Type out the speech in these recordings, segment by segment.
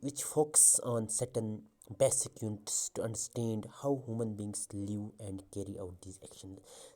which focuses on certain basic units to understand how human beings live and carry out these actions।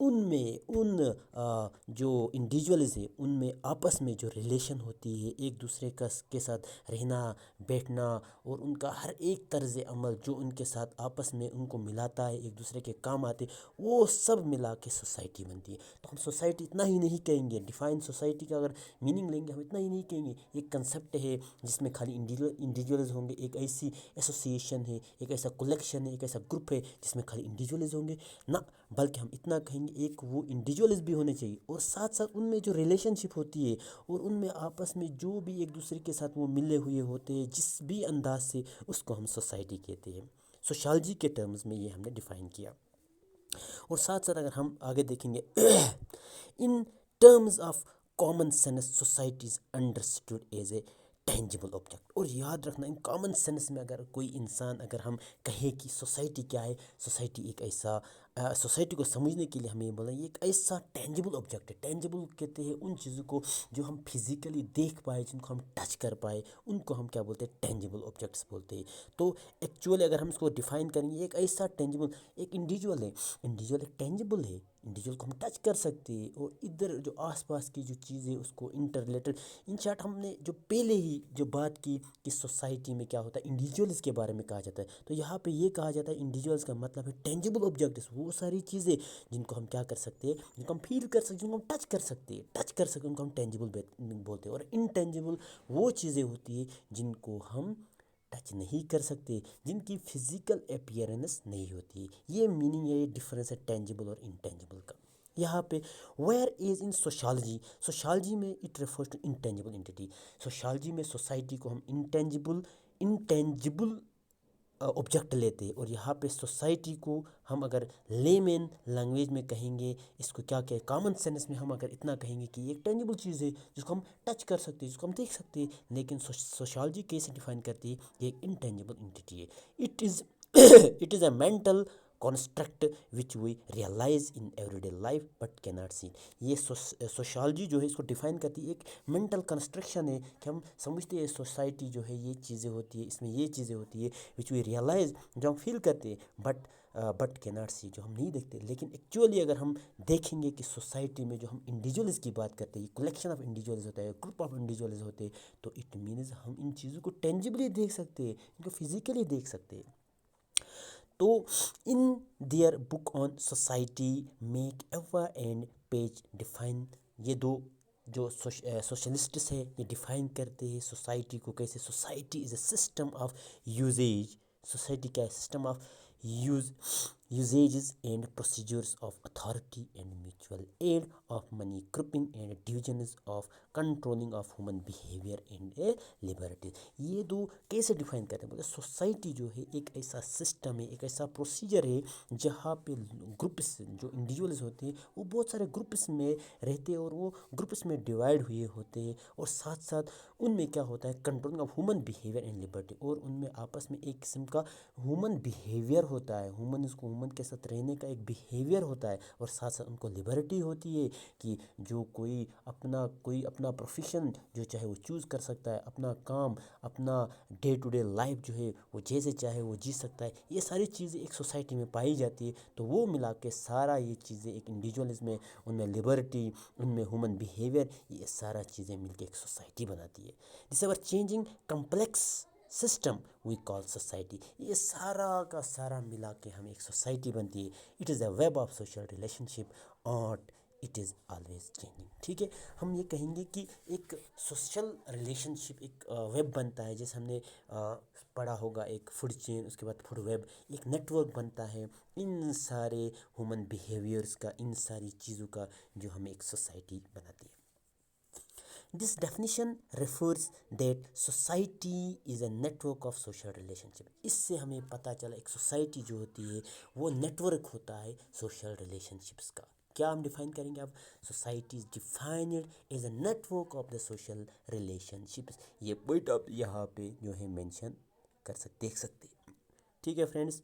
ان میں جو individuals ہے ان میں آپس میں جو ریلیشن ہوتی ہے، ایک دوسرے کے ساتھ رہنا بیٹھنا، اور ان کا ہر ایک طرز عمل جو ان کے ساتھ آپس میں ان کو ملاتا ہے، ایک دوسرے کے کام آتے، وہ سب ملا کے سوسائٹی بنتی ہے۔ تو ہم سوسائٹی اتنا ہی نہیں کہیں گے، ڈیفائن سوسائٹی کا اگر میننگ لیں گے ہم اتنا ہی نہیں کہیں گے ایک کنسیپٹ ہے جس میں خالی انڈیویجولز ہوں گے، ایک ایسی ایسوسیشن ہے، ایک ایسا کلیکشن ہے، ایک ایسا گروپ ہے جس میں خالی انڈیویجولز ہوں گے، نہ، بلکہ ہم اتنا کہیں گے ایک وہ انڈیویجولز بھی ہونے چاہیے، اور ساتھ ساتھ ان میں جو ریلیشن شپ ہوتی ہے اور ان میں آپس میں جو بھی ایک دوسرے کے ساتھ وہ ملے ہوئے ہوتے ہیں جس بھی انداز سے، اس کو ہم سوسائٹی کہتے ہیں۔ سوشالوجی کے ٹرمز میں یہ ہم نے ڈیفائن کیا۔ اور ساتھ ساتھ اگر ہم آگے دیکھیں گے، in terms of common sense societies understood as a tangible object. اور یاد رکھنا، ان کامن سینس میں اگر کوئی انسان اگر ہم کہیں کہ سوسائٹی کیا ہے، سوسائٹی ایک ایسا سوسائٹی کو سمجھنے کے لیے ہمیں یہ بولا، یہ ایک ایسا ٹینجیبل آبجیکٹ ہے۔ ٹینجیبل کہتے ہیں ان چیزوں کو جو ہم فزیکلی دیکھ پائے، جن کو ہم ٹچ کر پائے، ان کو ہم کیا بولتے ہیں، ٹینجیبل آبجیکٹس بولتے ہیں۔ تو ایکچولی اگر ہم اس کو ڈیفائن کریں گے، ایک ایسا ٹینجیبل، ایک انڈیویجول ہے، انڈیویجول ایک ٹینجیبل ہے، انڈیویجول کو ہم ٹچ کر سکتے ہیں، اور ادھر جو آس پاس کی جو چیزیں اس کو انٹر ریلیٹڈ، ان شارٹ ہم نے جو پہلے ہی جو بات کی کہ سوسائٹی میں کیا ہوتا ہے، انڈیویجولز کے بارے میں کہا جاتا ہے، تو یہاں پہ یہ کہا جاتا ہے انڈیویجولز کا مطلب ہے ٹینجیبل آبجیکٹس، وہ ساری چیزیں جن کو ہم کیا کر سکتے ہیں، جن کو ہم فیل کر سکتے ہیں، جن کو ہم ٹچ کر سکتے ہیں، ان کو ہم ٹینجیبل بولتے ہیں۔ اور انٹینجیبل وہ چیزیں ہوتی ہیں جن کو ہم ٹچ نہیں کر سکتے، جن کی فزیکل اپیئرنس نہیں ہوتی۔ یہ میننگ ہے، یہ ڈفرینس ہے ٹینجیبل اور انٹینجیبل کا۔ یہاں پہ ویئر از ان سوشالوجی میں it refers to intangible entity. Sociology میں سوسائٹی کو ہم انٹینجیبل آبجیکٹ لیتے، اور یہاں پہ سوسائٹی کو ہم اگر لیمین لینگویج میں کہیں گے، اس کو کیا کہ کامن سینس میں ہم اگر اتنا کہیں گے کہ یہ ایک ٹینجیبل چیز ہے جس کو ہم ٹچ کر سکتے ہیں، جس کو ہم دیکھ سکتے ہیں، لیکن سوشالوجی کیسے ڈیفائن کرتی ہے، یہ ایک انٹینجیبل انٹیٹی ہے۔ It is a mental construct which we realize in everyday life but cannot see۔ یہ سوشالوجی جو ہے اس کو ڈیفائن کرتی ہے، ایک مینٹل کنسٹرکشن ہے کہ ہم سمجھتے ہیں سوسائٹی جو ہے یہ چیزیں ہوتی ہے، اس میں یہ چیزیں ہوتی ہے which we realize، جو ہم فیل کرتے ہیں، بٹ cannot see، جو ہم نہیں دیکھتے۔ لیکن ایکچولی اگر ہم دیکھیں گے کہ سوسائٹی میں جو ہم انڈیویجولز کی بات کرتے ہیں، کلیکشن آف انڈیویجولز ہوتا ہے، گروپ آف انڈیویجولز ہوتے ہیں، تو اٹ مینز ہم ان چیزوں کو ٹینجیبلی دیکھ سکتے ہیں، ان کو فزیکلی دیکھ سکتے ہیں۔ تو in their book on society میک ایوا اینڈ پیج ڈیفائن، یہ دو جو سوشلسٹس ہے یہ ڈیفائن کرتے ہیں سوسائٹی کو کیسے، society is a system of usage, society کا system of usages and procedures of authority and mutual aid of money grouping and divisions of controlling of human behavior and liberty۔ یہ دو کیسے define کرتے ہیں، بولے society جو ہے ایک ایسا سسٹم ہے، ایک ایسا پروسیجر ہے جہاں پہ گروپس جو انڈیویجولز ہوتے ہیں وہ بہت سارے گروپس میں رہتے ہیں، اور وہ گروپس میں ڈیوائڈ ہوئے ہوتے ہیں، اور ساتھ ساتھ ان میں کیا ہوتا ہے، controlling of human behaviour and Liberty, اور ان میں آپس میں ایک قسم کا ہیومن بیہیویئر ہوتا ہے، ہیومن کے ساتھ رہنے کا ایک بیہیویئر ہوتا ہے، اور ساتھ ساتھ ان کو لبرٹی ہوتی ہے کہ جو کوئی اپنا پروفیشن جو چاہے وہ چوز کر سکتا ہے، اپنا کام، اپنا ڈے ٹو ڈے لائف جو ہے وہ جیسے چاہے وہ جی سکتا ہے۔ یہ ساری چیزیں ایک سوسائٹی میں پائی جاتی ہے، تو وہ ملا کے سارا یہ چیزیں ایک انڈیویجولز میں، ان میں لبرٹی، ان میں ہیومن بیہیویئر، یہ سارا چیزیں مل کے ایک سوسائٹی بناتی ہے۔ This ever changing complex system we call society, یہ سارا کا سارا ملا کے ہمیں ایک سوسائٹی بنتی ہے۔ It is a web of social relation ship art, it is always changing. ٹھیک ہے، ہم یہ کہیں گے کہ ایک سوشل ریلیشن شپ ایک ویب بنتا ہے، جیسے ہم نے پڑھا ہوگا ایک فوڈ چین، اس کے بعد فوڈ ویب، ایک نیٹ ورک بنتا ہے ان سارے ہیومن بیہیویئرس کا، ان ساری چیزوں کا، جو ہمیں ایک سوسائٹی بناتی ہے۔ This definition refers that society is a network of social relationship۔ اس سے ہمیں پتہ چلا ایک سوسائٹی جو ہوتی ہے وہ نیٹ ورک ہوتا ہے سوشل ریلیشن شپس کا۔ کیا ہم ڈیفائن کریں گے اب، society is defined as a network of the social relationships. یہ پوائنٹ آپ یہاں پہ جو ہے مینشن دیکھ سکتے ہیں۔ ٹھیک ہے friends,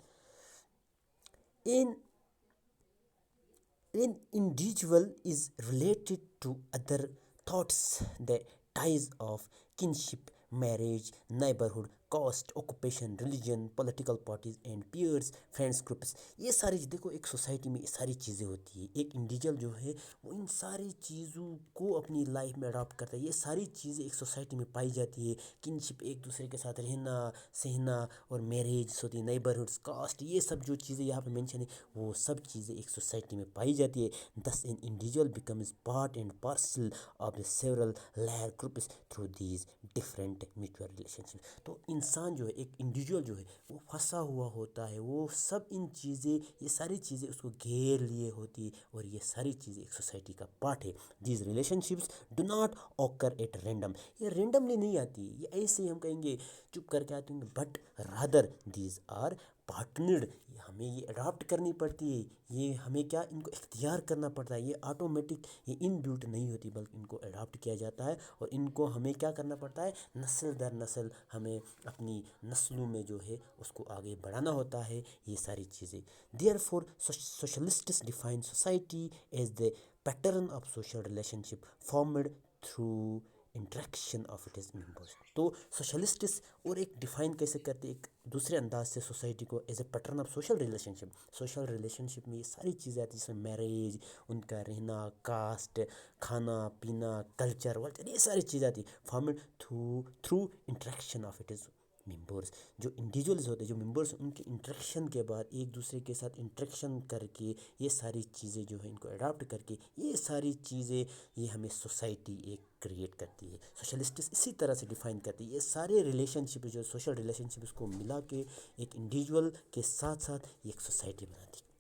An individual is related to other thoughts, the ties of kinship, marriage, neighborhood, caste, occupation, religion, political parties and peers, friends groups. یہ ساری دیکھو ایک سوسائٹی میں یہ ساری چیزیں ہوتی ہیں. ایک انڈیویجول جو ہے وہ ان ساری چیزوں کو اپنی لائف میں اڈاپٹ کرتا ہے. یہ ساری چیزیں ایک سوسائٹی میں پائی جاتی ہے. کنشپ, ایک دوسرے کے ساتھ رہنا سہنا, اور میریج ہوتی ہے, نیبرہڈس, کاسٹ, یہ سب جو چیزیں یہاں پہ مینشن ہے وہ سب چیزیں ایک سوسائٹی میں پائی جاتی ہے. thus an individual becomes part and parcel of the several layer groups through these different mutual relationships. تو انسان جو ہے, ایک انڈیویجول جو ہے وہ پھنسا ہوا ہوتا ہے. وہ سب ان چیزیں, یہ ساری چیزیں اس کو گھیر لیے ہوتی ہے, اور یہ ساری چیزیں ایک سوسائٹی کا پارٹ ہے. these relationships do not occur at random. یہ رینڈملی نہیں آتی, یہ ایسے ہی ہم کہیں گے چپ کر کے آتے ہیں, بٹ رادر دیز آر پارٹنرڈ. ہمیں یہ اڈاپٹ کرنی پڑتی ہے, یہ ہمیں کیا, ان کو اختیار کرنا پڑتا ہے. یہ آٹومیٹک, یہ ان بیوٹ نہیں ہوتی, بلکہ ان کو اڈاپٹ کیا جاتا ہے, اور ان کو ہمیں کیا کرنا پڑتا ہے, نسل در نسل ہمیں اپنی نسلوں میں جو ہے اس کو آگے بڑھانا ہوتا ہے. یہ ساری چیزیں. therefore socialists define society as the pattern of social relationship formed through interaction of it is members. تو سوشلسٹس اور ایک ڈیفائن کیسے کرتے, ایک دوسرے انداز سے سوسائٹی کو as a pattern of social relationship. Social relationship میں یہ ساری چیزیں آتی ہیں, جس میں میریج, ان کا رہنا, کاسٹ, کھانا پینا, کلچر ولچر, یہ ساری چیزیں آتی ہیں. Formed through interaction of it is members. جو انڈیویجولز ہوتے ہیں, جو ممبرس, ان کے انٹریکشن کے بعد, ایک دوسرے کے ساتھ انٹریکشن کر کے, یہ ساری چیزیں جو ہیں ان کو اڈاپٹ کر کے, یہ ساری چیزیں یہ ہمیں سوسائٹی ایک کریٹ کرتی ہے. سوشلسٹس اسی طرح سے ڈیفائن کرتی ہے. یہ سارے ریلیشن شپ جو سوشل ریلیشن شپ, اس کو ملا کے ایک انڈیویجول کے ساتھ ساتھ یہ ایک سوسائٹی بناتی ہے.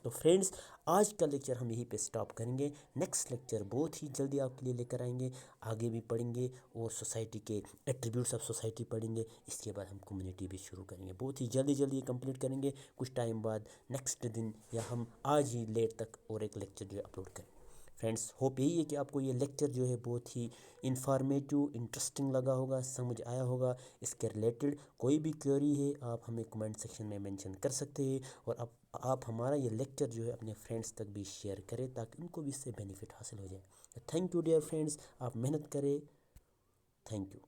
تو فرینڈس, آج کا لیکچر ہم یہیں پہ سٹاپ کریں گے. نیکسٹ لیکچر بہت ہی جلدی آپ کے لیے لے کر آئیں گے. آگے بھی پڑھیں گے, اور سوسائٹی کے ایٹریبیوٹس آف سوسائٹی پڑھیں گے. اس کے بعد ہم کمیونٹی بھی شروع کریں گے. بہت ہی جلدی یہ کمپلیٹ کریں گے. کچھ ٹائم بعد نیکسٹ دن, یا ہم آج ہی لیٹ تک اور ایک لیکچر جو ہے اپلوڈ کریں. فرینڈس, ہوپ یہی ہے کہ آپ کو یہ لیکچر جو ہے بہت ہی انفارمیٹیو, انٹرسٹنگ لگا ہوگا, سمجھ آیا ہوگا. اس کے ریلیٹڈ کوئی بھی کیوری ہے آپ ہمیں کمنٹ سیکشن میں مینشن کر سکتے ہیں, اور آپ ہمارا یہ لیکچر جو ہے اپنے فرینڈس تک بھی شیئر کریں, تاکہ ان کو بھی اس سے بینیفٹ حاصل ہو جائے. تھینک یو ڈیئر فرینڈس, آپ محنت کریں. Thank you.